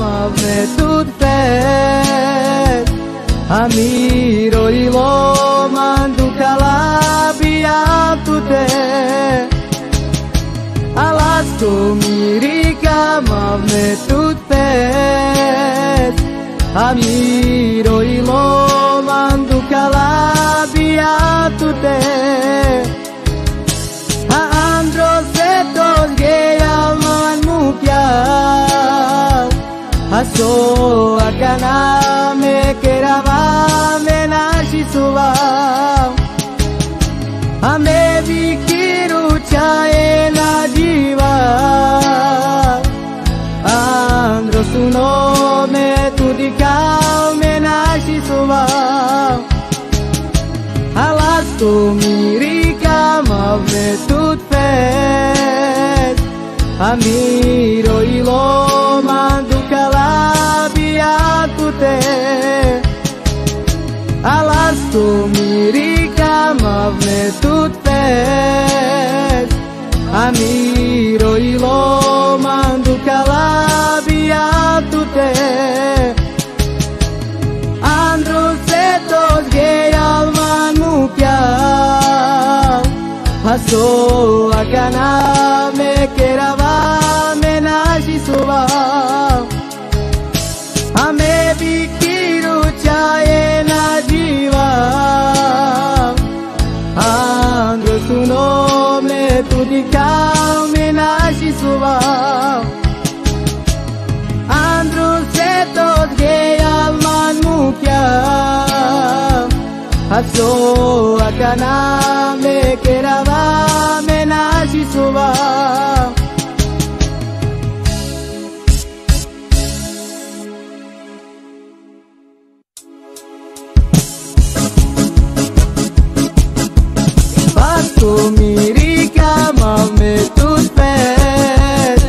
mavne tut fet Amiro ilo mandu calabia tute Alasko mirika mavne tut fet Amiro ilo mandu calabia tute Aso akana me kerava me nashizuwa Ame bikiru chae na jiva Andro suno me tudikau me nashizuwa Alasko mirika mavne tut fet Amiro ilo mandu calabia tute Alasko mirika mavne tut fet Amiro ilo mandu calabia tute Andro setos gei alman mukiau Aso akana me kerava me nashizuwa Ame bikiru chae na jiva Andro suno me tudikau me nashizuwa Andro setot gei alman mukiau Aso akana me kerava me nashizuwa Alasko mirika mavne tut fet